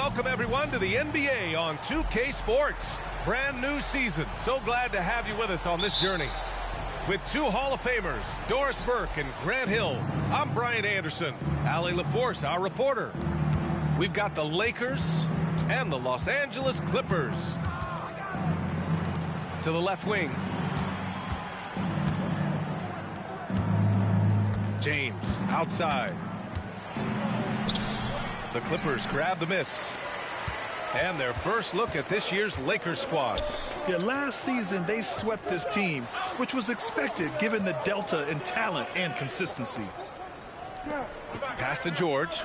Welcome, everyone, to the NBA on 2K Sports. Brand new season. So glad to have you with us on this journey. With two Hall of Famers, Doris Burke and Grant Hill, I'm Brian Anderson. Allie LaForce, our reporter. We've got the Lakers and the Los Angeles Clippers. To the left wing. James, outside. The Clippers grab the miss. And their first look at this year's Lakers squad. Yeah, last season they swept this team, which was expected given the delta in talent and consistency. Pass to George.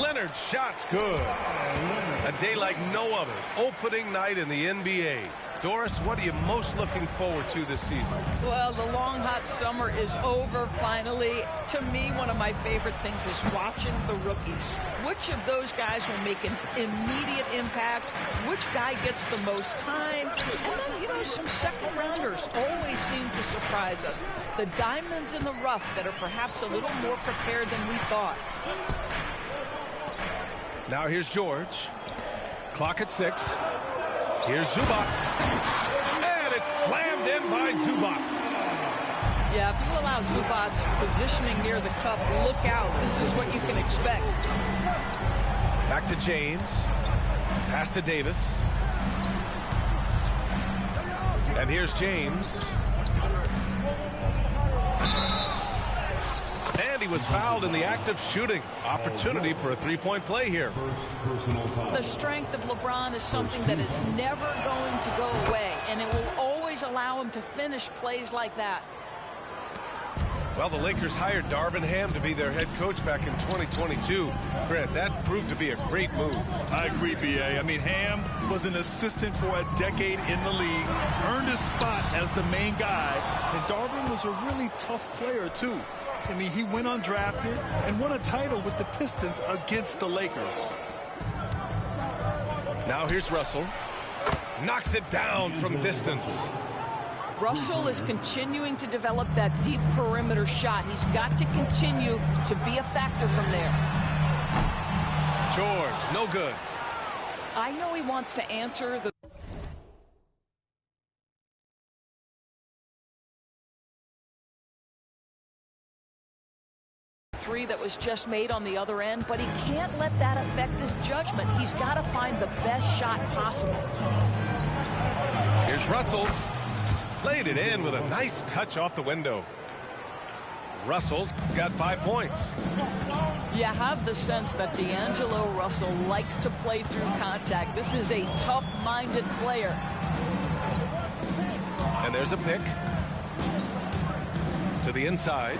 Leonard's shot's good. A day like no other. Opening night in the NBA. Doris, what are you most looking forward to this season? Well, the long, hot summer is over, finally. To me, one of my favorite things is watching the rookies. Which of those guys will make an immediate impact? Which guy gets the most time? And then, you know, some second-rounders always seem to surprise us. The diamonds in the rough that are perhaps a little more prepared than we thought. Now here's George. Clock at 6. Here's Zubac. And it's slammed in by Zubac. Yeah, if you allow Zubac positioning near the cup, look out. This is what you can expect. Back to James. Pass to Davis. And here's James. And he was fouled in the act of shooting. Opportunity for a three-point play here. The strength of LeBron is something that is never going to go away, and it will always allow him to finish plays like that. Well, the Lakers hired Darvin Ham to be their head coach back in 2022. Grant, that proved to be a great move. I agree, B.A. I mean, Ham was an assistant for a decade in the league, earned his spot as the main guy, and Darvin was a really tough player, too. I mean, he went undrafted and won a title with the Pistons against the Lakers. Now here's Russell. Knocks it down from distance. Russell is continuing to develop that deep perimeter shot. He's got to continue to be a factor from there. George, no good. I know he wants to answer the three that was just made on the other end, but he can't let that affect his judgment. He's got to find the best shot possible. Here's Russell. Laid it in with a nice touch off the window. Russell's got 5 points. You have the sense that D'Angelo Russell likes to play through contact. This is a tough-minded player. And there's a pick. To the inside.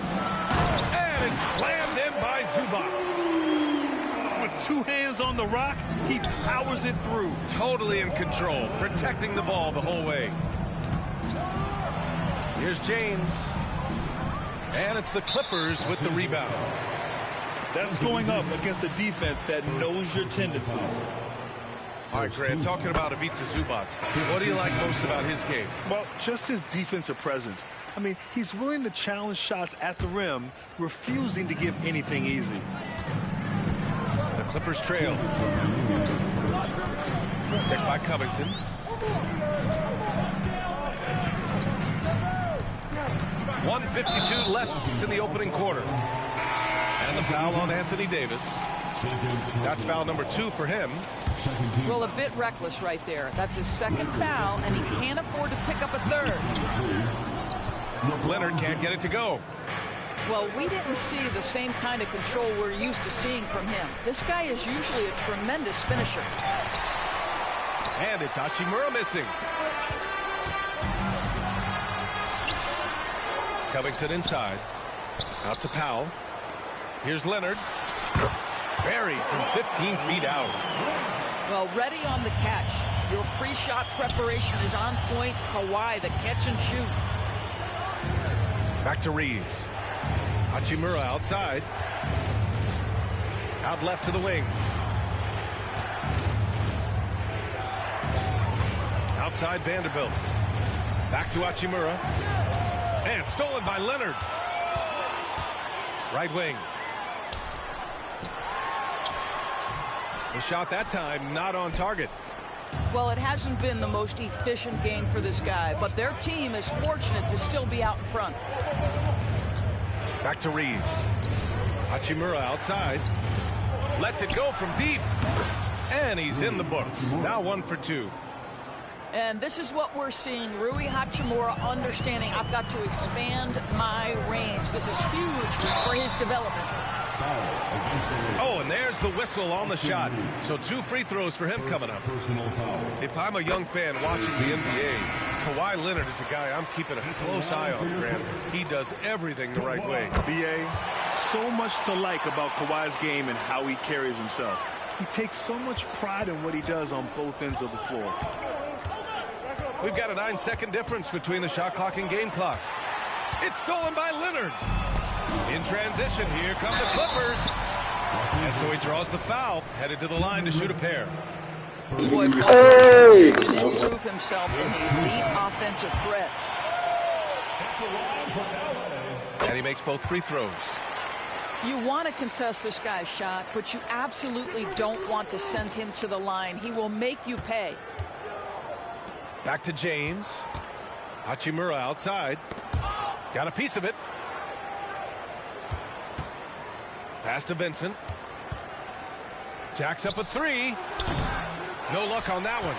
And it's slammed in by Zubac. With two hands on the rock, he powers it through. Totally in control, protecting the ball the whole way. Here's James. And it's the Clippers with the rebound. That's going up against a defense that knows your tendencies. All right, Grant, talking about Ivica Zubac, what do you like most about his game? Well, just his defensive presence. I mean, he's willing to challenge shots at the rim, refusing to give anything easy. The Clippers trail. Picked by Covington. .152 left in the opening quarter. And the foul on Anthony Davis. That's foul number 2 for him. Well, a bit reckless right there. That's his second foul, and he can't afford to pick up a third. Leonard can't get it to go. Well, we didn't see the same kind of control we're used to seeing from him. This guy is usually a tremendous finisher. And it's Hachimura missing. Covington inside. Out to Powell. Here's Leonard. Buried from 15 feet out. Well, ready on the catch. Your pre-shot preparation is on point. Kawhi, the catch and shoot. Back to Reeves. Hachimura outside. Out left to the wing. Outside Vanderbilt. Back to Hachimura. And stolen by Leonard. Right wing. The shot that time not on target. Well, it hasn't been the most efficient game for this guy, but their team is fortunate to still be out in front. Back to Reeves. Hachimura outside. Lets it go from deep. And he's in the books. Now 1 for 2. And this is what we're seeing. Rui Hachimura understanding I've got to expand my range. This is huge for his development. Oh, and there's the whistle on the shot. So 2 free throws for him coming up. If I'm a young fan watching the NBA, Kawhi Leonard is a guy I'm keeping a close eye on, Grant. He does everything the right way. BA, so much to like about Kawhi's game and how he carries himself. He takes so much pride in what he does on both ends of the floor. We've got a 9-second difference between the shot clock and game clock. It's stolen by Leonard. In transition, here come the Clippers. And so he draws the foul, headed to the line to shoot a pair. Boy, Paul continues to improve himself in the elite offensive threat. And he makes both free throws. You want to contest this guy's shot, but you absolutely don't want to send him to the line. He will make you pay. Back to James. Hachimura outside. Got a piece of it. Pass to Vincent. Jacks up a 3. No luck on that one.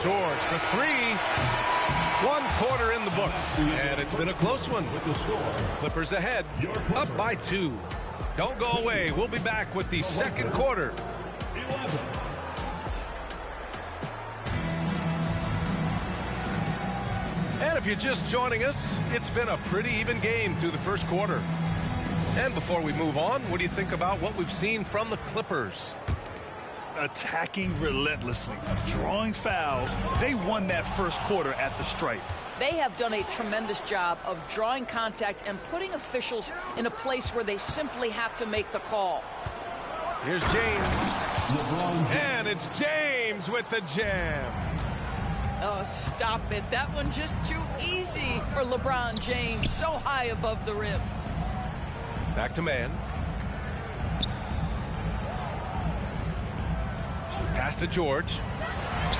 George for 3. 1 quarter in the books. And it's been a close one. Clippers ahead. Up by 2. Don't go away. We'll be back with the second quarter. And if you're just joining us, it's been a pretty even game through the first quarter. And before we move on, what do you think about what we've seen from the Clippers? Attacking relentlessly, drawing fouls. They won that first quarter at the stripe. They have done a tremendous job of drawing contact and putting officials in a place where they simply have to make the call. Here's James. And it's James with the jam. Oh, stop it. That one just too easy for LeBron James. So high above the rim. Back to man. Pass to George.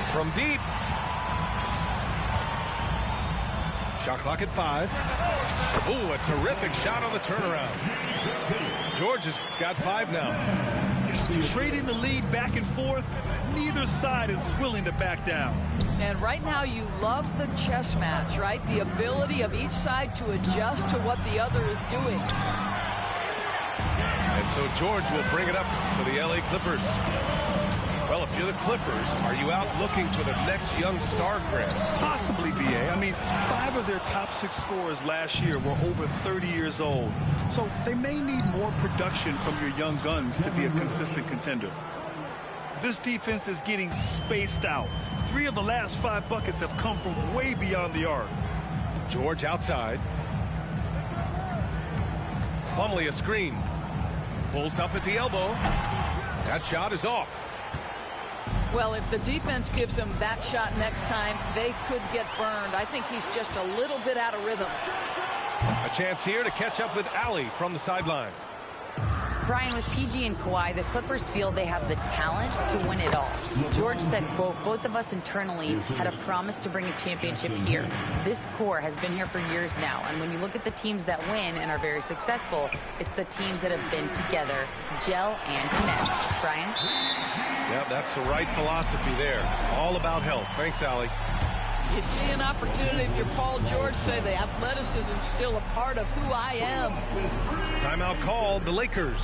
From deep. Shot clock at 5. Ooh, a terrific shot on the turnaround. George has got 5 now. Trading the lead back and forth. Neither side is willing to back down. And right now you love the chess match, right? The ability of each side to adjust to what the other is doing. And so George will bring it up for the LA Clippers. Well, if you're the Clippers, are you out looking for the next young star, Grant? Possibly, BA. I mean, 5 of their top 6 scorers last year were over 30 years old. So they may need more production from your young guns to be a consistent contender. This defense is getting spaced out. 3 of the last 5 buckets have come from way beyond the arc. George outside. Plumlee a screen. Pulls up at the elbow. That shot is off. Well, if the defense gives him that shot next time, they could get burned. I think he's just a little bit out of rhythm. A chance here to catch up with Ali from the sideline. Brian, with PG and Kawhi, the Clippers feel they have the talent to win it all. George said, quote, both of us internally had a promise to bring a championship here. This core has been here for years now, and when you look at the teams that win and are very successful, it's the teams that have been together, gel and connect. Brian? Yeah, that's the right philosophy there. All about health. Thanks, Ali. You see an opportunity if you're Paul George, say the athleticism is still a part of who I am. Timeout called, the Lakers.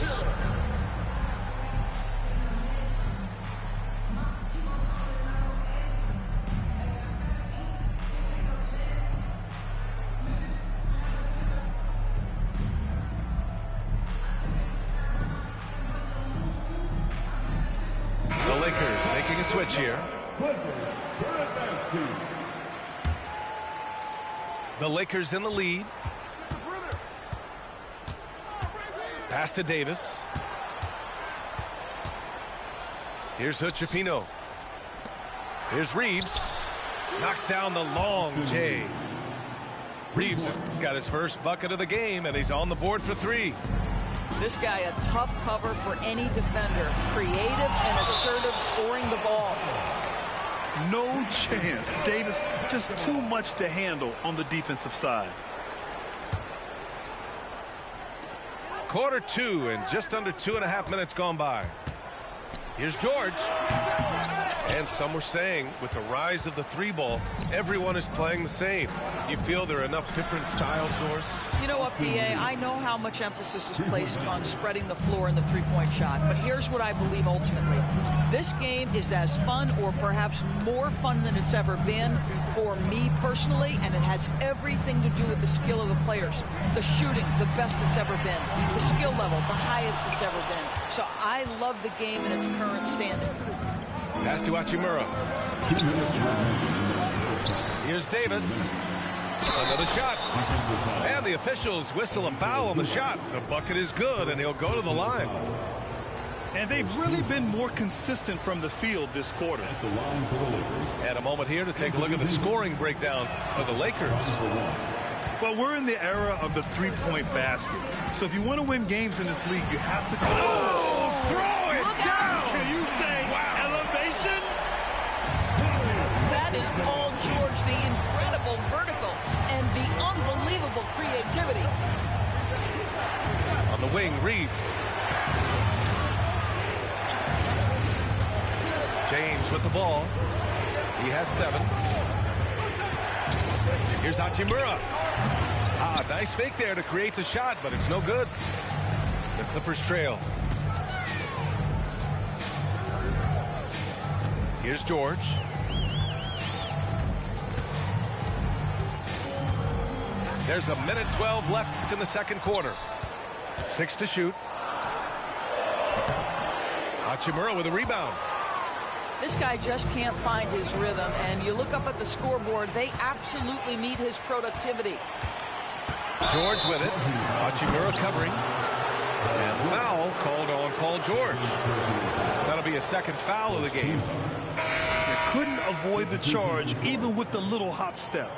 The Lakers making a switch here. The Lakers in the lead. Pass to Davis. Here's Hood-Schifino. Here's Reeves. Knocks down the long J. Reeves has got his first bucket of the game, and he's on the board for 3. This guy a tough cover for any defender. Creative and assertive scoring the ball. No chance. Davis just too much to handle on the defensive side. Quarter 2 and just under 2.5 minutes gone by. Here's George. And some were saying with the rise of the 3-ball, everyone is playing the same. You feel there are enough different styles, Doris? You know what, BA? I know how much emphasis is placed on spreading the floor in the three-point shot, but here's what I believe ultimately. This game is as fun or perhaps more fun than it's ever been for me personally, and it has everything to do with the skill of the players. The shooting, the best it's ever been. The skill level, the highest it's ever been. So I love the game in its current standing. Pass to Hachimura. Here's Davis. Another shot. And the officials whistle a foul on the shot. The bucket is good, and he'll go to the line. And they've really been more consistent from the field this quarter. And a moment here to take a look at the scoring breakdowns of the Lakers. Well, we're in the era of the three-point basket. So if you want to win games in this league, you have to go. Oh, throw it Look down! out. Can you say elevation? That is Paul George, the incredible vertical and the unbelievable creativity. On the wing, Reeves. James with the ball. He has 7. Here's Hachimura. Nice fake there to create the shot, but it's no good. The Clippers trail. Here's George. There's 1:12 left in the second quarter. 6 to shoot. Hachimura with a rebound. This guy just can't find his rhythm, and you look up at the scoreboard, they absolutely need his productivity. George with it. Hachimura covering. And foul called on Paul George. That'll be a second foul of the game. They couldn't avoid the charge, even with the little hop step.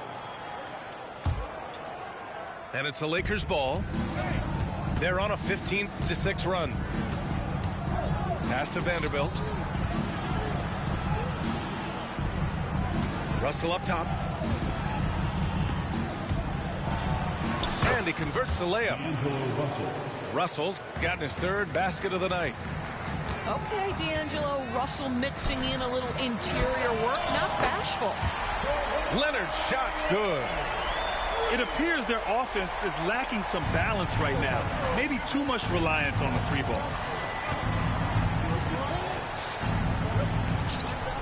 And it's the Lakers ball. They're on a 15-6 run. Pass to Vanderbilt. Russell up top. And he converts the layup. Russell's gotten his 3rd basket of the night. Okay, D'Angelo, Russell mixing in a little interior work, not bashful. Leonard's shot's good. It appears their offense is lacking some balance right now. Maybe too much reliance on the 3-ball.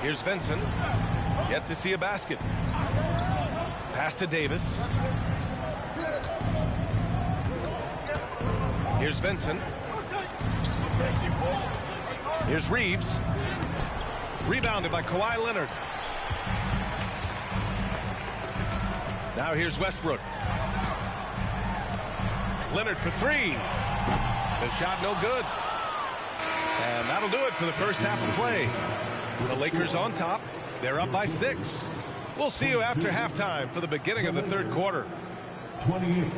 Here's Vincent. Yet to see a basket. Pass to Davis. Here's Vincent. Here's Reeves. Rebounded by Kawhi Leonard. Now here's Westbrook. Leonard for 3. The shot no good. And that'll do it for the first half of play. The Lakers on top. They're up by 6. We'll see you after halftime for the beginning of the third quarter. 28.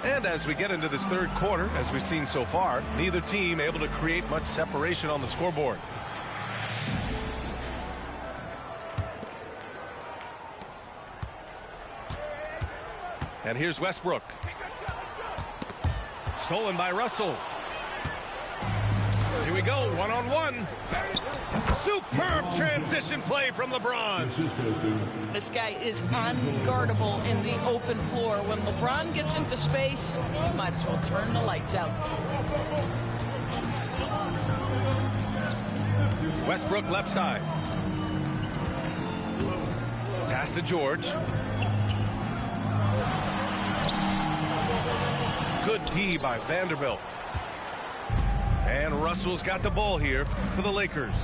And as we get into this third quarter, as we've seen so far, neither team able to create much separation on the scoreboard. And here's Westbrook. Stolen by Russell. Here we go, one-on-one. Superb transition play from LeBron. This guy is unguardable in the open floor. When LeBron gets into space, you might as well turn the lights out. Westbrook left side. Pass to George. Good D by Vanderbilt. And Russell's got the ball here for the Lakers.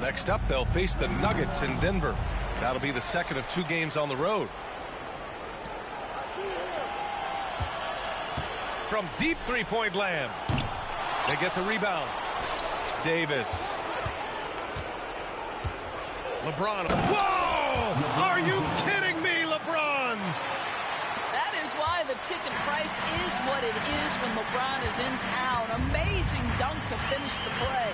Next up, they'll face the Nuggets in Denver. That'll be the second of 2 games on the road. From deep 3-point land. They get the rebound. Davis. LeBron. Whoa! Are you kidding me, LeBron? That is why the the ticket price is what it is when LeBron is in town. Amazing dunk to finish the play.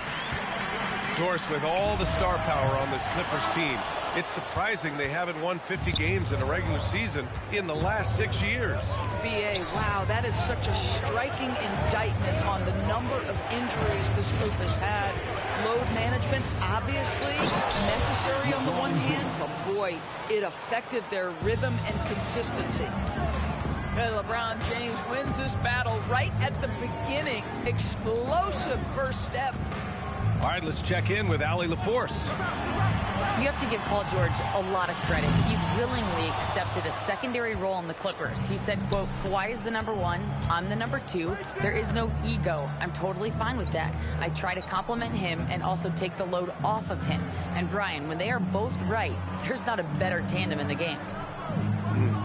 Doris, with all the star power on this Clippers team, it's surprising they haven't won 50 games in a regular season in the last 6 years. BA, wow, that is such a striking indictment on the number of injuries this group has had. Load management, obviously, necessary on the one hand, but boy, it affected their rhythm and consistency. And LeBron James wins this battle right at the beginning. Explosive first step. All right, let's check in with Allie LaForce. You have to give Paul George a lot of credit. He's willingly accepted a secondary role in the Clippers. He said, quote, Kawhi is the #1, I'm the #2. There is no ego. I'm totally fine with that. I try to compliment him and also take the load off of him. And Brian, when they are both right, there's not a better tandem in the game.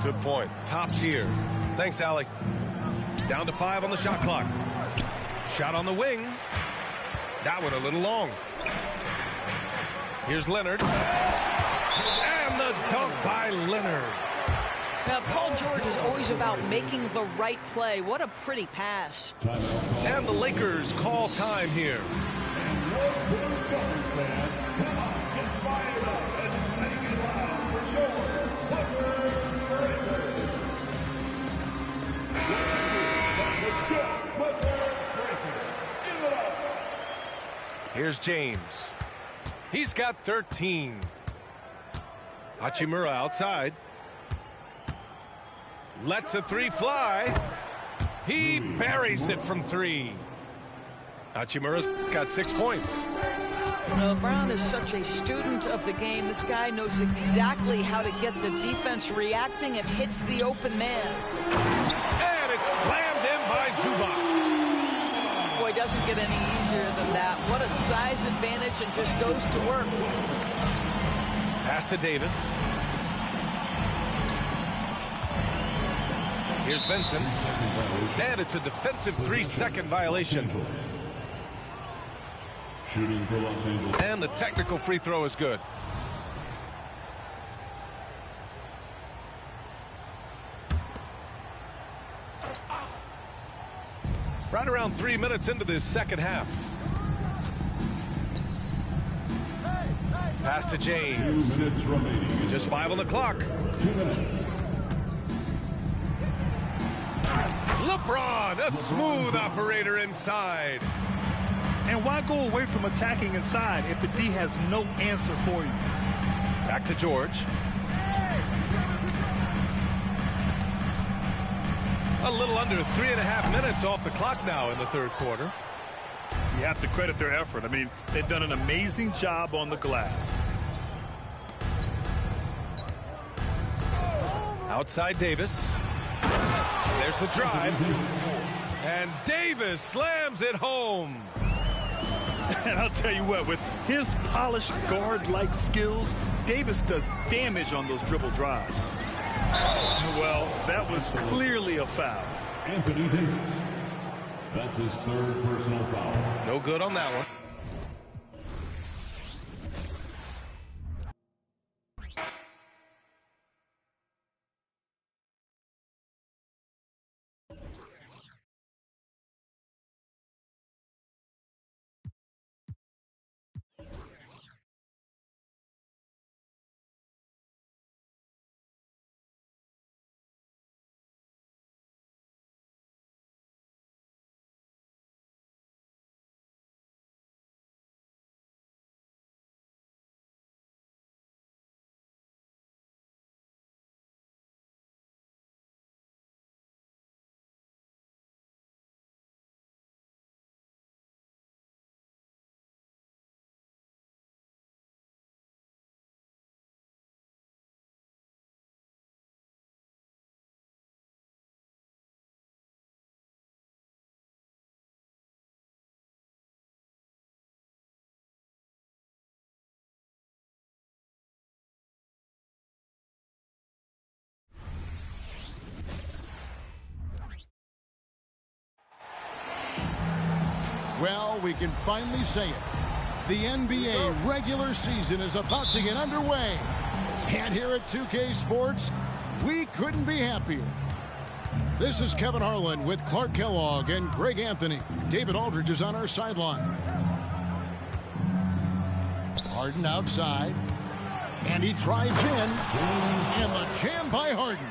Good point. Tops here. Thanks, Allie. Down to 5 on the shot clock. Shot on the wing. That one a little long. Here's Leonard. And the dunk by Leonard. Now, Paul George is always about making the right play. What a pretty pass. And the Lakers call time here. Here's James. He's got 13. Hachimura outside. Lets the three fly. He buries it from 3. Hachimura's got 6 points. LeBron is such a student of the game. This guy knows exactly how to get the defense reacting and hits the open man. And it's slammed in by Zubac. Boy, doesn't get any easier than that. What a size advantage, and just goes to work. Pass to Davis. Here's Vincent. And it's a defensive 3-second violation. Shooting for Los Angeles. And the technical free throw is good. Right around 3 minutes into this second half. Pass to James. 2 minutes remaining. Just 5 on the clock. 2 minutes. LeBron, a smooth operator inside. And why go away from attacking inside if the D has no answer for you? Back to George. A little under 3.5 minutes off the clock now in the third quarter. You have to credit their effort. I mean, they've done an amazing job on the glass. Outside Davis. There's the drive. And Davis slams it home. And I'll tell you what, with his polished guard-like skills, Davis does damage on those dribble drives. Well, that was clearly a foul. Anthony Davis. That's his 3rd personal foul. No good on that one. Well, we can finally say it. The NBA regular season is about to get underway. And here at 2K Sports, we couldn't be happier. This is Kevin Harlan with Clark Kellogg and Greg Anthony. David Aldridge is on our sideline. Harden outside. And he drives in. And the jam by Harden.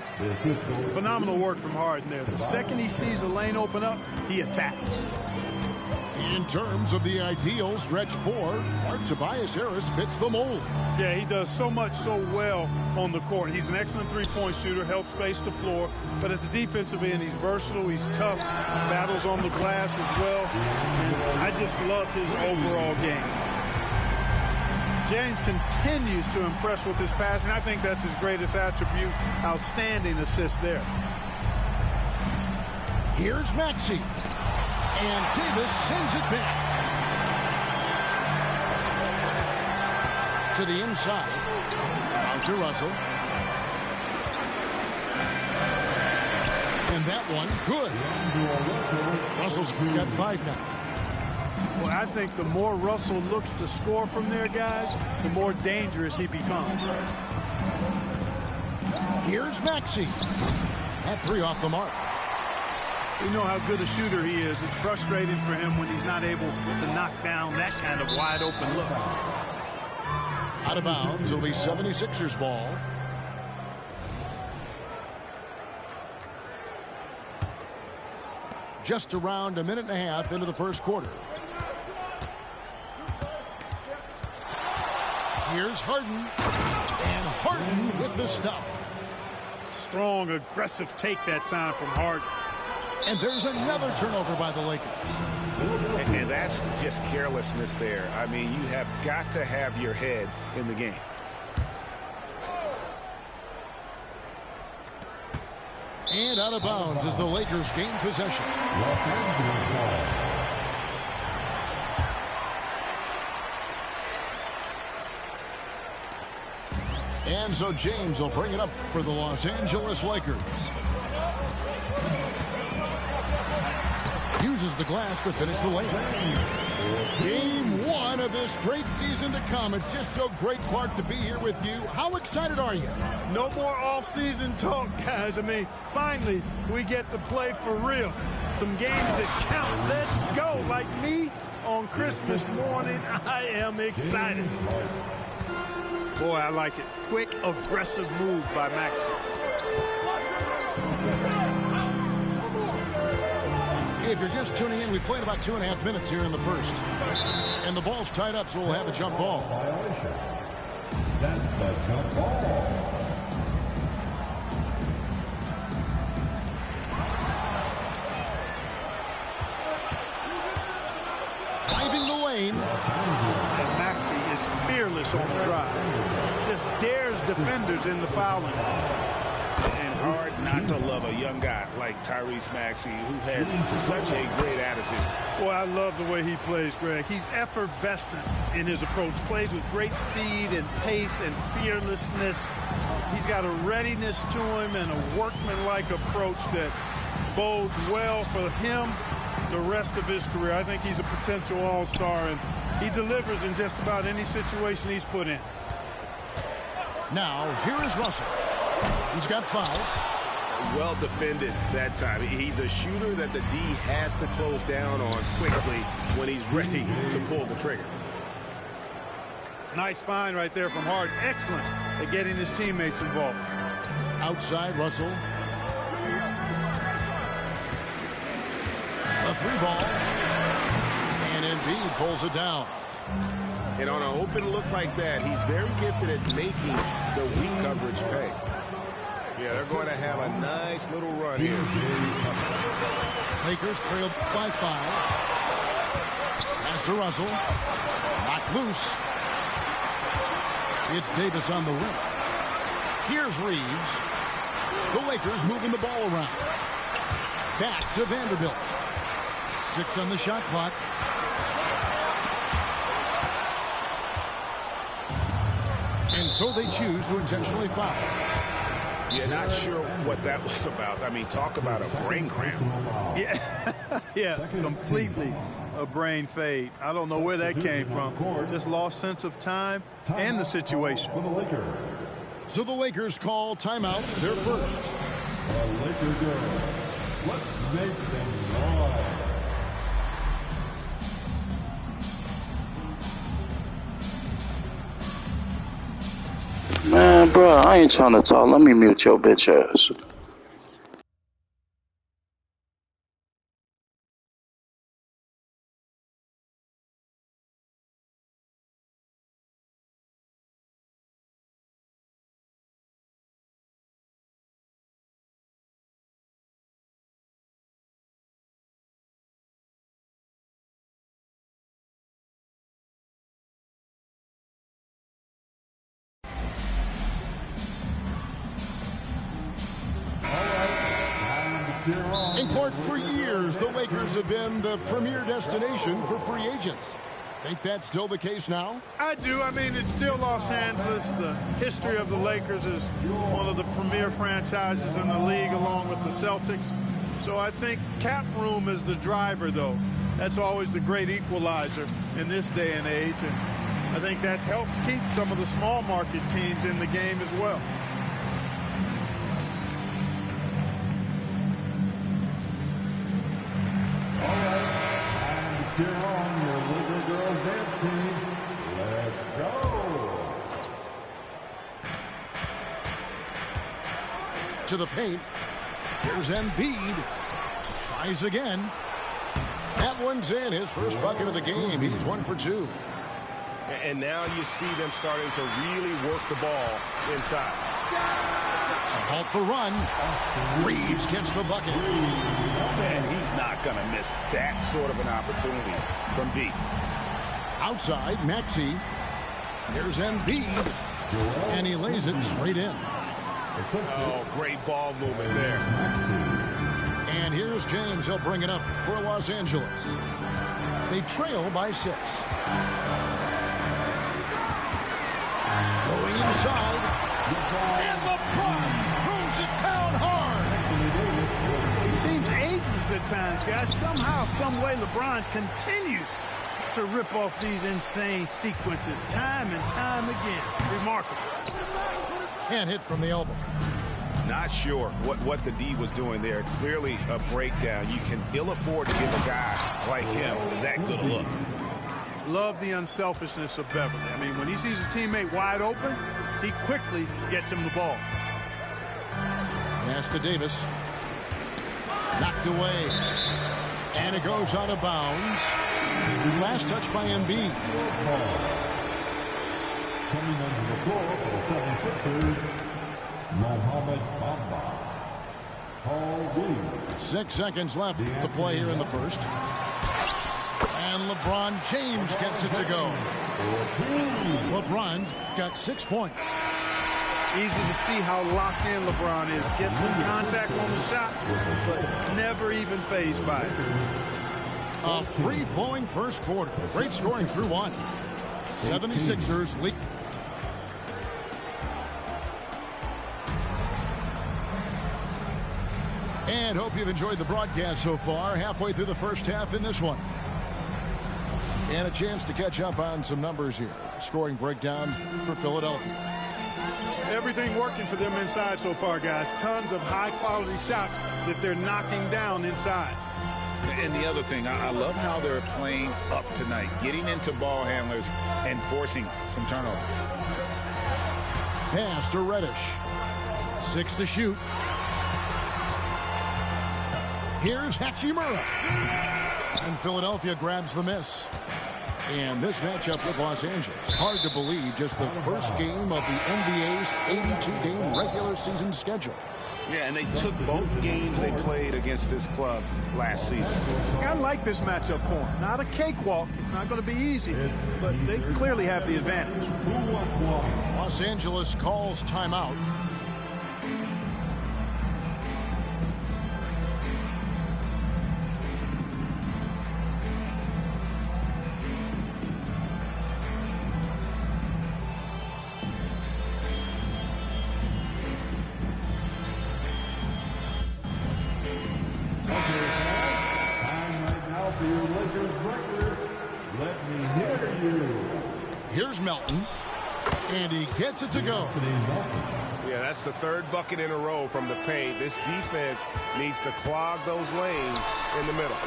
Phenomenal work from Harden there. The second he sees a lane open up, he attacks. In terms of the ideal stretch four, Tobias Harris fits the mold. Yeah, he does so much so well on the court. He's an excellent three-point shooter, helps space the floor. But at the defensive end, he's versatile, he's tough, battles on the glass as well. And I just love his overall game. James continues to impress with his passing. I think that's his greatest attribute. Outstanding assist there. Here's Maxey. And Davis sends it back. To the inside. Out to Russell. And that one, good. Russell's got 5 now. Well, I think the more Russell looks to score from there, guys, the more dangerous he becomes. Here's Maxey. That 3 off the mark. We know how good a shooter he is. It's frustrating for him when he's not able to knock down that kind of wide open look. Out of bounds, it'll be 76ers ball. Just around a minute and a half into the first quarter. Here's Harden. And Harden with the stuff. Strong, aggressive take that time from Harden. And there's another turnover by the Lakers. And that's just carelessness there. I mean, you have got to have your head in the game. And out of bounds as the Lakers gain possession. And so James will bring it up for the Los Angeles Lakers. Uses the glass to finish the layup. Game 1 of this great season to come. It's just so great, Clark, to be here with you. How excited are you? No more off-season talk, guys. I mean, finally, we get to play for real. Some games that count. Let's go. Like me on Christmas morning, I am excited. Boy, I like it. Quick, aggressive move by Maxey. If you're just tuning in, we played about 2.5 minutes here in the first. And the ball's tied up, so we'll have a jump ball. That's a jump ball. Driving the lane. And Maxey is fearless on the drive. Just dares defenders in the fouling. And hard not to love a young guy like Tyrese Maxey, who has such a great attitude. Boy, I love the way he plays, Greg. He's effervescent in his approach. Plays with great speed and pace and fearlessness. He's got a readiness to him and a workmanlike approach that bodes well for him the rest of his career. I think he's a potential all-star, and he delivers in just about any situation he's put in. Now, here is Russell. He's got 5. Well defended that time. He's a shooter that the D has to close down on quickly when he's ready to pull the trigger. Nice find right there from Harden. Excellent at getting his teammates involved. Outside, Russell. A 3 ball. And Embiid pulls it down. And on an open look like that, he's very gifted at making the weak coverage pay. Yeah, they're going to have a nice little run here. Lakers trailed by 5. Pass to Russell. Knocked loose. It's Davis on the wing. Here's Reeves. The Lakers moving the ball around. Back to Vanderbilt. 6 on the shot clock. And so they choose to intentionally foul. Yeah, not sure what that was about. I mean, talk about a brain cramp. Yeah, yeah, completely a brain fade. I don't know where that came from. Just lost sense of time and the situation. So the Lakers call timeout, their first. The Lakers Let's make some noise. Man, bro, I ain't trying to talk. Let me mute your bitch ass. In court for years, the Lakers have been the premier destination for free agents. Think that's still the case now? I do. I mean, it's still Los Angeles. The history of the Lakers is one of the premier franchises in the league, along with the Celtics. So I think cap room is the driver, though. That's always the great equalizer in this day and age. And I think that helps keep some of the small market teams in the game as well. You're on your Laker girls dance team. Let's go. To the paint. Here's Embiid. Tries again. That one's in. His first bucket of the game. He's 1 for 2. And now you see them starting to really work the ball inside. To halt the run. Reeves gets the bucket. And he's not going to miss that sort of an opportunity from deep. Outside, Maxey. Here's Embiid. And he lays it straight in. Oh, great ball movement there. And here's James. He'll bring it up for Los Angeles. They trail by 6. Going inside. And LeBron throws it down hard. He seems ageless at times, guys. Somehow, some way, LeBron continues to rip off these insane sequences time and time again. Remarkable. Can't hit from the elbow. Not sure what the D was doing there. Clearly a breakdown. You can ill afford to give a guy like him that good a look. Love the unselfishness of Beverly. I mean, when he sees his teammate wide open, he quickly gets him the ball. Pass to Davis. Knocked away. And it goes out of bounds. Last touch by Embiid. Coming onto the floor for the 76ers, Mohamed Bamba. Paul Williams. 6 seconds left to play here in the first. And LeBron James gets it to go. LeBron's got 6 points. Easy to see how locked in LeBron is. Gets some contact on the shot, but never even fazed by it. A free-flowing first quarter. Great scoring through 1. 76ers lead. And hope you've enjoyed the broadcast so far. Halfway through the first half in this one. And a chance to catch up on some numbers here. Scoring breakdown for Philadelphia. Everything working for them inside so far, guys. Tons of high-quality shots that they're knocking down inside. And the other thing, I love how they're playing up tonight, getting into ball handlers and forcing some turnovers. Pass to Reddish. 6 to shoot. Here's Hachimura. And Philadelphia grabs the miss. And this matchup with Los Angeles. Hard to believe, just the first game of the NBA's 82-game regular season schedule. Yeah, and they took both games they played against this club last season. I like this matchup for them. Not a cakewalk. It's not going to be easy, but they clearly have the advantage. Los Angeles calls timeout. Here's Melton. And he gets it to go. Yeah, that's the third bucket in a row from the paint. This defense needs to clog those lanes in the middle.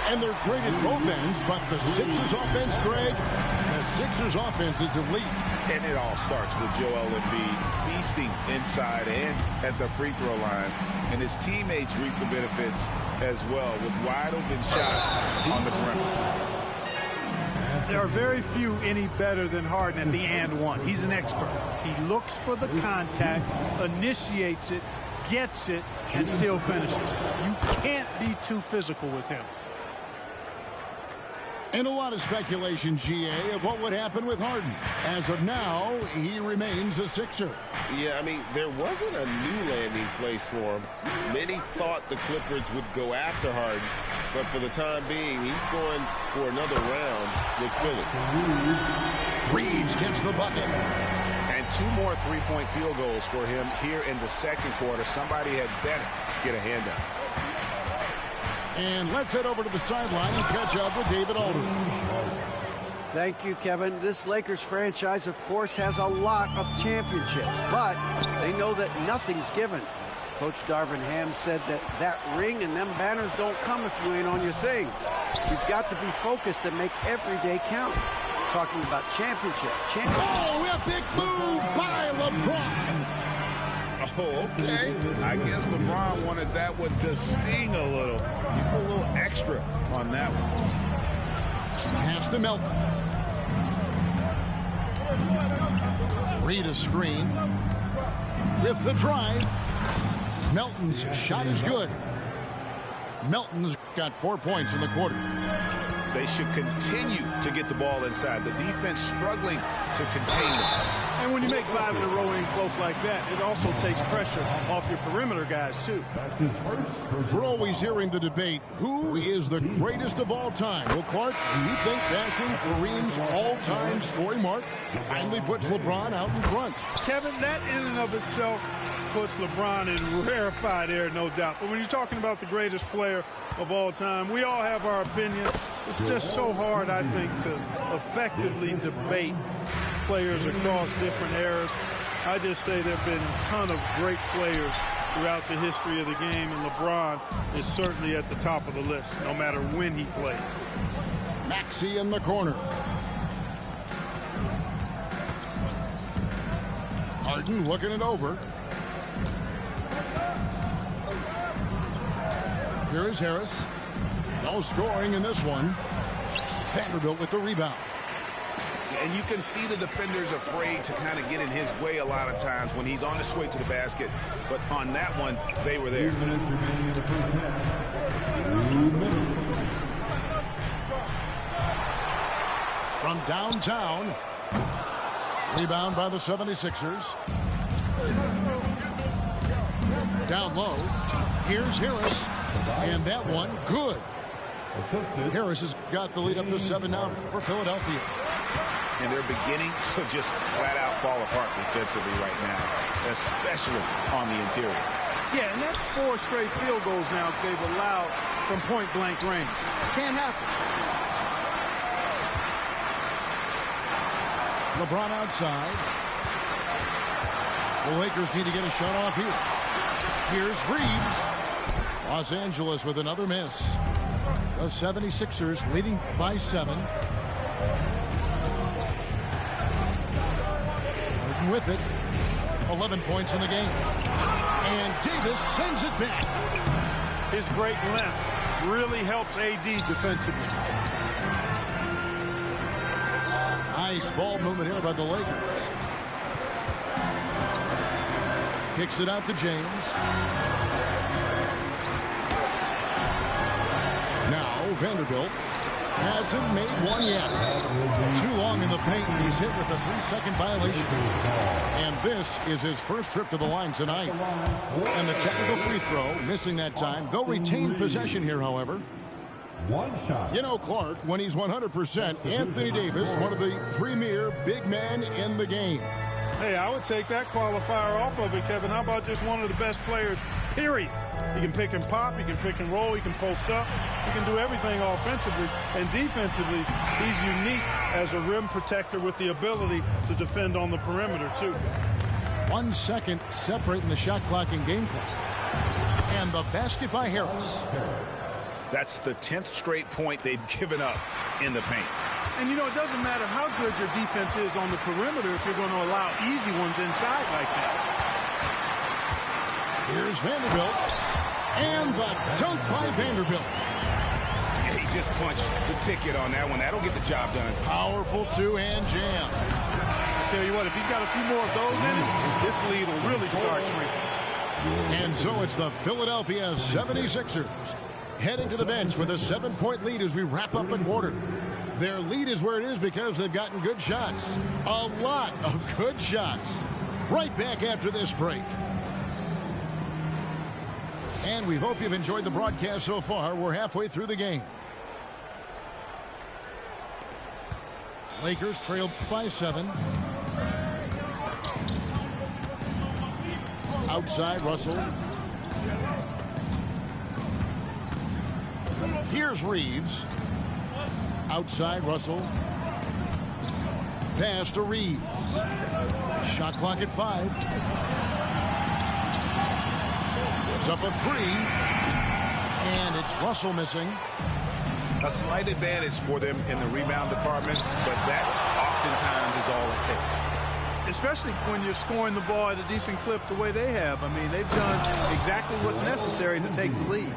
And they're great at both ends, but the Sixers offense, Greg, the Sixers offense is elite. And it all starts with Joel Embiid feasting inside and at the free throw line. And his teammates reap the benefits as well with wide open shots on the perimeter. There are very few any better than Harden at the and one. He's an expert. He looks for the contact, initiates it, gets it, and still finishes. You can't be too physical with him. And a lot of speculation, GA, of what would happen with Harden. As of now, he remains a Sixer. Yeah, I mean, there wasn't a new landing place for him. Many thought the Clippers would go after Harden, but for the time being, he's going for another round with Philly. Reeves gets the bucket. And 2 more three-point field goals for him here in the second quarter. Somebody had better get a hand up. And let's head over to the sideline and catch up with David Aldridge. Thank you, Kevin. This Lakers franchise, of course, has a lot of championships, but they know that nothing's given. Coach Darvin Ham said that ring and them banners don't come if you ain't on your thing. You've got to be focused and make every day count. Talking about championship. Oh, a big move by LeBron. Oh, okay. I guess LeBron wanted that one to sting a little. He put a little extra on that one. Pass to Melton. Read a screen. With the drive. Melton's shot is good. Melton's got 4 points in the quarter. They should continue to get the ball inside. The defense struggling to contain them. And when you make 5 in a row in close like that, it also takes pressure off your perimeter guys, too. We're always hearing the debate, who is the greatest of all time? Well, Clark, do you think passing Kareem's all-time scoring mark finally puts LeBron out in front? Kevin, that in and of itself puts LeBron in rarefied air, no doubt. But when you're talking about the greatest player of all time, we all have our opinion. It's just so hard, I think, to effectively debate players across different eras. I just say there have been a ton of great players throughout the history of the game, and LeBron is certainly at the top of the list, no matter when he played. Maxey in the corner. Harden looking it over. Here is Harris. No scoring in this one. Vanderbilt with the rebound. And you can see the defenders afraid to kind of get in his way a lot of times when he's on his way to the basket. But on that one, they were there. From downtown. Rebound by the 76ers. Down low. Here's Harris. And that one, good. Harris has got the lead up to 7 now for Philadelphia. And they're beginning to just flat out fall apart defensively right now, especially on the interior. Yeah, and that's 4 straight field goals now they've allowed from point-blank range. Can't happen. LeBron outside. The Lakers need to get a shot off here. Here's Reeves. Los Angeles with another miss. The 76ers leading by 7. Harden with it. 11 points in the game. And Davis sends it back. His great length really helps AD defensively. Nice ball movement here by the Lakers. Kicks it out to James. Now Vanderbilt hasn't made one yet. Too long in the paint, and he's hit with a 3-second violation. And this is his first trip to the line tonight. And the technical free throw, missing that time. They'll retain possession here, however. One shot. You know, Clark, when he's 100%, Anthony Davis, one of the premier big men in the game. Hey, I would take that qualifier off of it, Kevin. How about just one of the best players, period, He can pick and pop, he can pick and roll, he can post up, he can do everything offensively. And defensively, he's unique as a rim protector with the ability to defend on the perimeter, too. 1 second separating the shot clock and game clock. And the basket by Harris. That's the 10th straight point they've given up in the paint. And, you know, it doesn't matter how good your defense is on the perimeter if you're going to allow easy ones inside like that. Here's Vanderbilt. And the dunk by Vanderbilt. Yeah, he just punched the ticket on that one. That'll get the job done. Powerful two-hand jam. I tell you what, if he's got a few more of those in him, this lead will really start shrinking. And so it's the Philadelphia 76ers heading to the bench with a 7-point lead as we wrap up the quarter. Their lead is where it is because they've gotten good shots. A lot of good shots. Right back after this break. And we hope you've enjoyed the broadcast so far. We're halfway through the game. Lakers trailed by 7. Outside, Russell. Here's Reeves. Outside, Russell. Pass to Reeves. Shot clock at 5. It's up a 3. And it's Russell missing. A slight advantage for them in the rebound department, but that oftentimes is all it takes. Especially when you're scoring the ball at a decent clip the way they have. I mean, they've done exactly what's necessary to take the lead.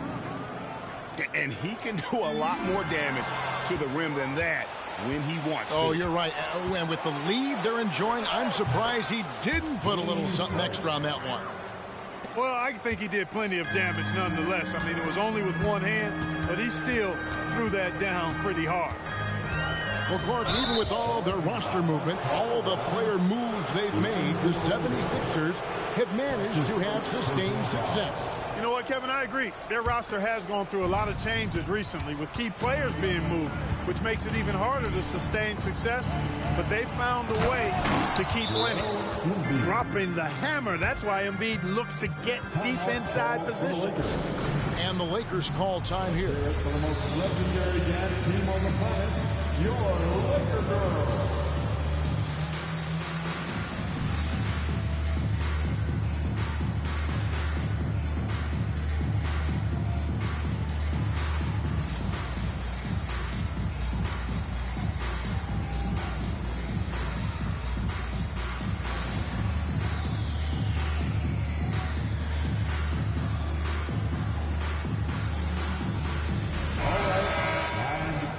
And he can do a lot more damage to the rim than that when he wants to. Oh, you're right. And with the lead they're enjoying, I'm surprised he didn't put a little something extra on that one. Well, I think he did plenty of damage nonetheless. I mean, it was only with one hand, but he still threw that down pretty hard. Well, Clark, even with all their roster movement, all the player moves they've made, the 76ers have managed to have sustained success. You know what, Kevin? I agree. Their roster has gone through a lot of changes recently with key players being moved, which makes it even harder to sustain success. But they found a way to keep winning. Dropping the hammer. That's why Embiid looks to get deep inside position. And the Lakers call time here. For the most legendary dance team on the planet, your Laker Girls.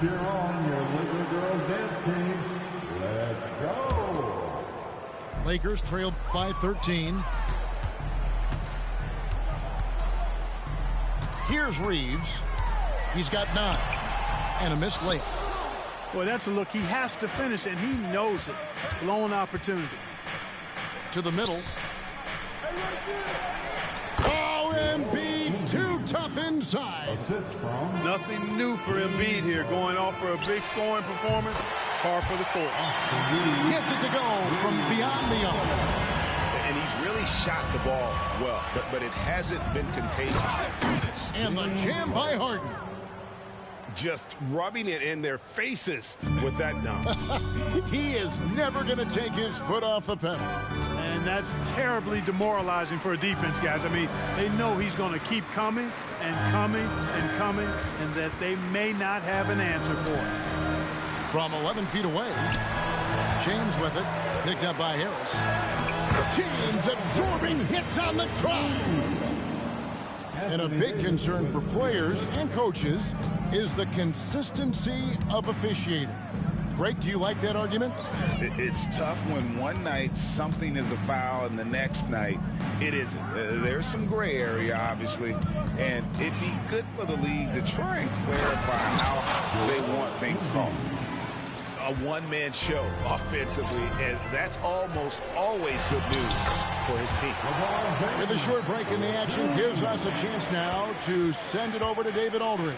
Cheer on your Laker Girls dance team. Let's go. Lakers trailed by 13. Here's Reeves. He's got 9. And a missed layup. Boy, that's a look he has to finish, and he knows it. Blown opportunity. To the middle. Oh, Embiid, too tough inside. Nothing new for Embiid here. Going off for a big scoring performance. Par for the court. Gets it to go from beyond the arc. And he's really shot the ball well, but it hasn't been contagious. And the jam by Harden. Just rubbing it in their faces with that dunk. He is never going to take his foot off the pedal. And that's terribly demoralizing for a defense, guys. I mean, they know he's going to keep coming and coming and coming, and that they may not have an answer for it. From 11 feet away, James with it, picked up by Harris. James absorbing hits on the drive. And a big concern for players and coaches is the consistency of officiating. Greg, do you like that argument? It's tough when one night something is a foul and the next night it isn't. There's some gray area, obviously, and it'd be good for the league to try and clarify how they want things called. A one-man show offensively, and that's almost always good news for his team. With a short break in the action gives us a chance now to send it over to David Aldridge.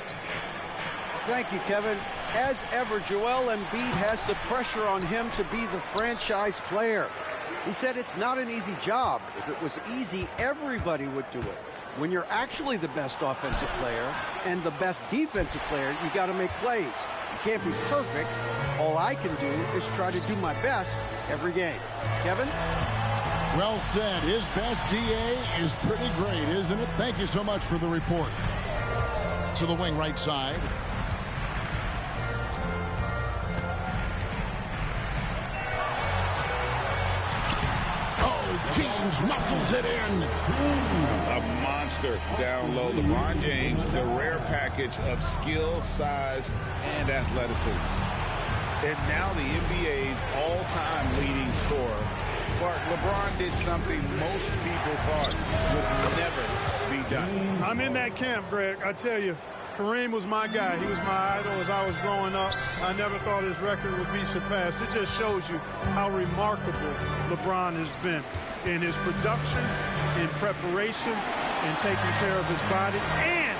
Thank you, Kevin. As ever, Joel Embiid has the pressure on him to be the franchise player. He said it's not an easy job. If it was easy, everybody would do it. When you're actually the best offensive player and the best defensive player, you got to make plays. You can't be perfect. All I can do is try to do my best every game. Kevin? Well said. His best DA is pretty great, isn't it? Thank you so much for the report. To the wing right side. Oh, James muscles it in. A monster down low. LeBron James, the rare package of skill, size, and athleticism. And now the NBA's all-time leading scorer. Clark, LeBron did something most people thought would never be done. I'm in that camp, Greg. I tell you, Kareem was my guy. He was my idol as I was growing up. I never thought his record would be surpassed. It just shows you how remarkable LeBron has been in his production, in preparation, in taking care of his body. And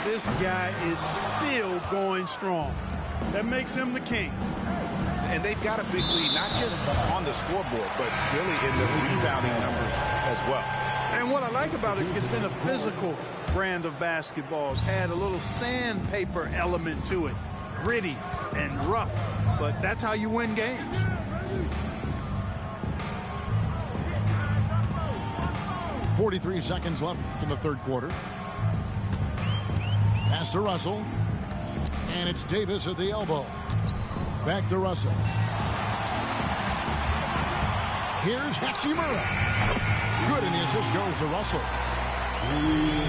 this guy is still going strong. That makes him the king. And they've got a big lead, not just on the scoreboard, but really in the rebounding numbers as well. And what I like about it, it's been a physical brand of basketball. It's had a little sandpaper element to it. Gritty and rough. But that's how you win games. .43 seconds left in the third quarter. Pass to Russell. And it's Davis at the elbow. Back to Russell. Here's Hachimura. Good, and the assist goes to Russell.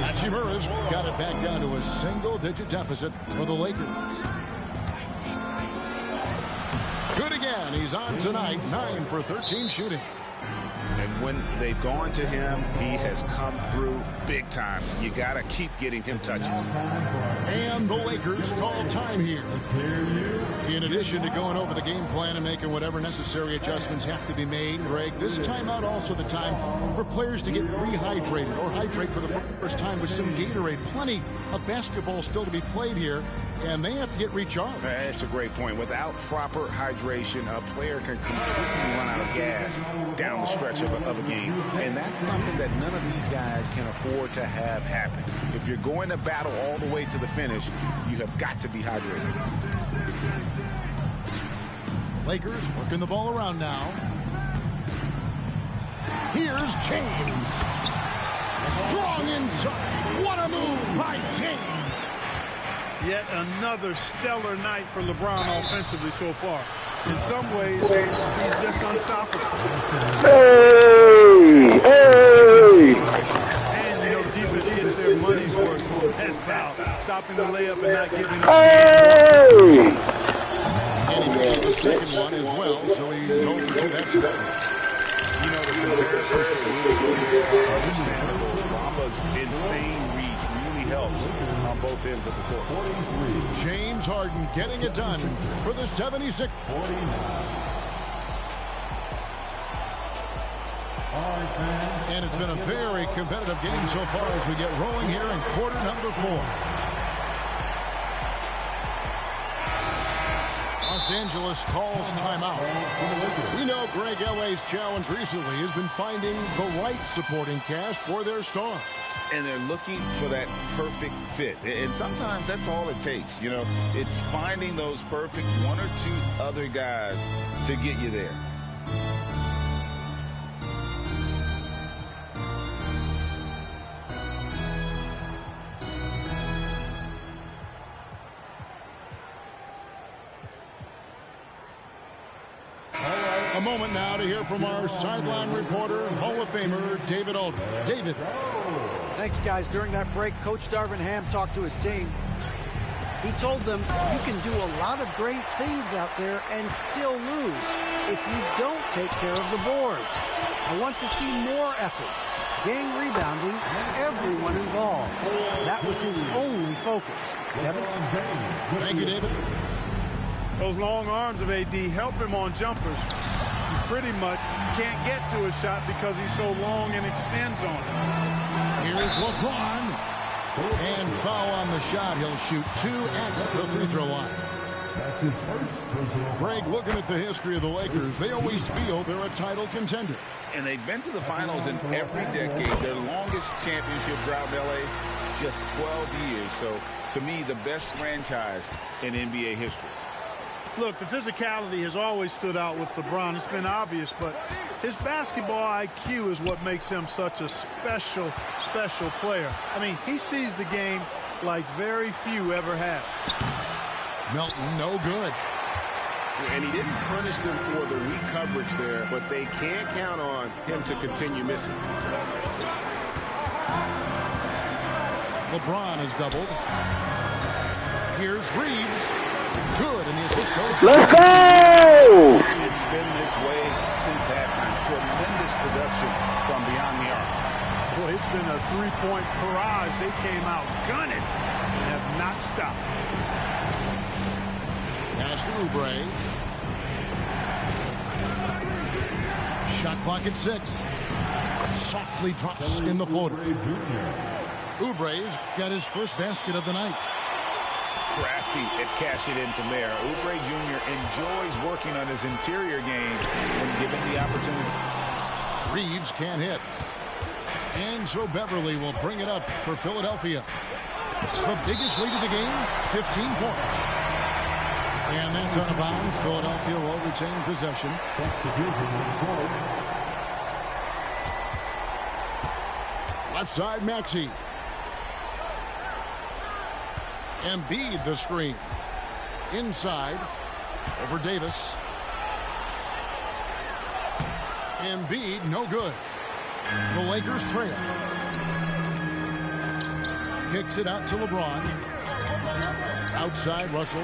Hachimura's got it back down to a single-digit deficit for the Lakers. Good again. He's on tonight. 9 for 13 shooting. And when they've gone to him, he has come through big time. You got to keep getting him touches. And the Lakers call time here. In addition to going over the game plan and making whatever necessary adjustments have to be made, Greg, this timeout also the time for players to get rehydrated or hydrate for the first time with some Gatorade. Plenty of basketball still to be played here, and they have to get recharged. That's a great point. Without proper hydration, a player can completely run out of gas down the stretch of a game. And that's something that none of these guys can afford to have happen. If you're going to battle all the way to the finish, you have got to be hydrated. Lakers working the ball around now. Here's James. Strong inside. What a move by James. Yet another stellar night for LeBron offensively so far. In some ways, he's just unstoppable. Hey! Hey! And, you know, the defense gets their money's worth. That foul. Stopping the layup and not giving up. Hey! And he misses the second one as well, so he's 0 for 2. That's good. You know, the comparisons to really are understandable. Bamba's insane reach really helps on both ends of the court. James Harden getting it done for the 76. And it's been a very competitive game so far as we get rolling here in quarter number 4. Los Angeles calls timeout. We know Greg LA's challenge recently has been finding the right supporting cast for their stars. And they're looking for that perfect fit. And sometimes that's all it takes. You know, it's finding those perfect 1 or 2 other guys to get you there. A moment now to hear from our sideline reporter, Hall of Famer, David Aldridge. David. Thanks, guys. During that break, Coach Darvin Ham talked to his team. He told them, you can do a lot of great things out there and still lose if you don't take care of the boards. I want to see more effort, gang rebounding, everyone involved. That was his only focus. Kevin? Thank you, David. Those long arms of AD help him on jumpers. He pretty much can't get to a shot because he's so long and extends on it. Here's LeBron. And foul on the shot. He'll shoot 2 at the free throw line. That's his first personal. Greg, looking at the history of the Lakers, they always feel they're a title contender. And they've been to the finals in every decade. Their longest championship drought in L.A., just 12 years. So, to me, the best franchise in NBA history. Look, the physicality has always stood out with LeBron. It's been obvious, but his basketball IQ is what makes him such a special, special player. I mean, he sees the game like very few ever have. Melton, no good. And he didn't punish them for the weak coverage there, but they can't count on him to continue missing. LeBron is doubled. Here's Reeves. Good, and the assist goes. Let's go! It's been this way since halftime. Tremendous production from beyond the arc. Boy, it's been a three-point barrage. They came out gunning and have not stopped. Pass to Oubre. Shot clock at 6. Softly drops in the floater. Oubre's got his first basket of the night. Crafty at cashing in from there. Oubre Jr. enjoys working on his interior game when given the opportunity. Reeves can't hit. And so Beverly will bring it up for Philadelphia. The biggest lead of the game, 15 points. And that's out of bounds. Philadelphia will retain possession. Left side, Maxey. Embiid the screen. Inside. Over Davis. Embiid, no good. The Lakers trail. Kicks it out to LeBron. Outside, Russell.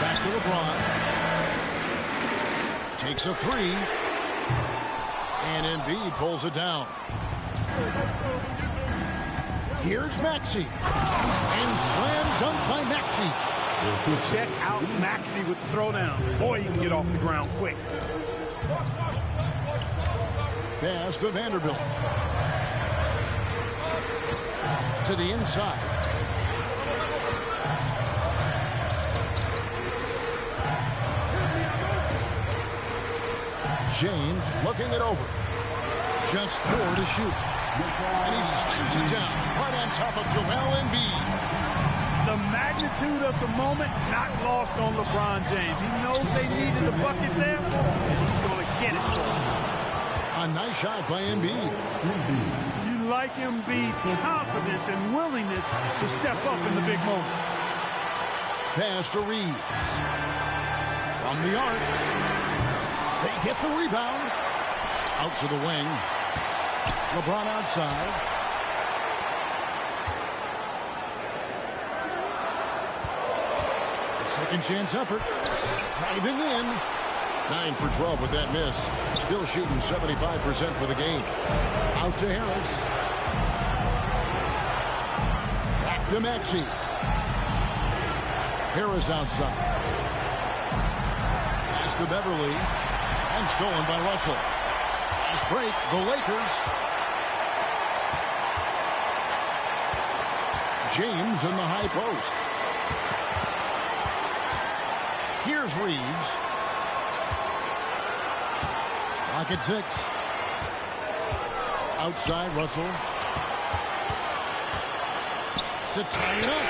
Back to LeBron. Takes a three. And Embiid pulls it down. Here's Maxey. And slam dunk by Maxey. Check out Maxey with the throwdown. Boy, he can get off the ground quick. Pass to Vanderbilt. To the inside. James looking it over. Just 4 to shoot. And he slams it down right on top of Joel Embiid. The magnitude of the moment not lost on LeBron James. He knows they needed a bucket there, and he's going to get it for them. A nice shot by Embiid. You like Embiid's confidence and willingness to step up in the big moment. Pass to Reeves. From the arc. They get the rebound. Out to the wing. LeBron outside. A second chance effort. Driving in. 9 for 12 with that miss. Still shooting 75% for the game. Out to Harris. Back to Maxey. Harris outside. Pass to Beverly. And stolen by Russell. Fast break. The Lakers. James in the high post. Here's Reeves. Clock at 6. Outside, Russell. To tie it up.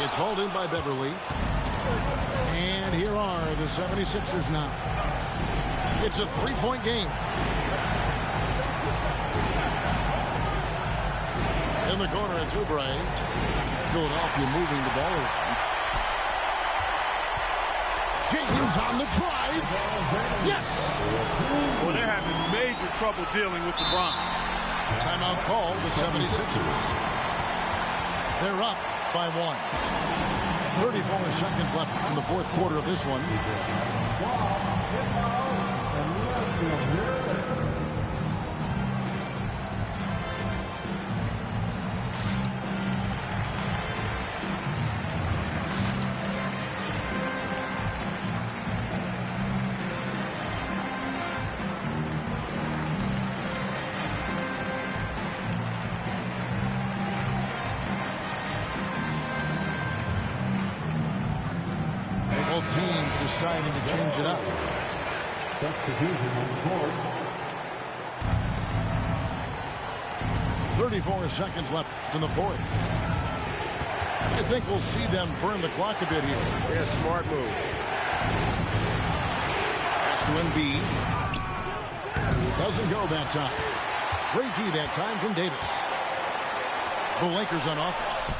It's hauled in by Beverly. And here are the 76ers now. It's a 3-point game. In the corner, it's Oubre. Philadelphia moving the ball around. James on the drive. Yes. Well, they're having major trouble dealing with LeBron. Timeout call, the 76ers. They're up by 1. 34 seconds left in the fourth quarter of this one. teams deciding to change it up. Substitution on the court. 34 seconds left in the fourth. I think we'll see them burn the clock a bit here. Yeah, smart move. Pass to Embiid. Doesn't go that time. Great D that time from Davis. The Lakers on offense.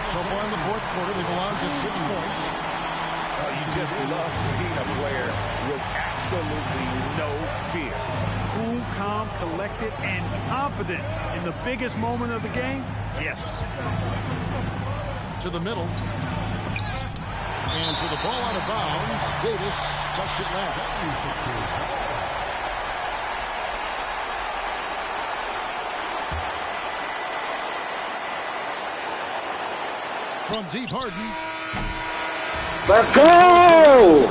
So far in the fourth quarter, they belong to 6 points. You just love seeing a player with absolutely no fear. Cool, calm, collected, and confident in the biggest moment of the game. Yes. To the middle. And so the ball out of bounds. Davis touched it last. From deep, Harden. Let's go!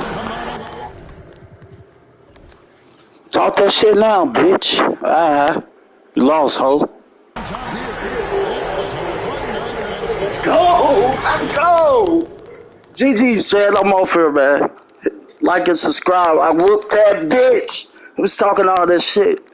Talk that shit now, bitch. You lost, ho. Let's go! Let's go! GG's, Chad. I'm off here, man. Like and subscribe. I whooped that bitch. Who's talking all this shit?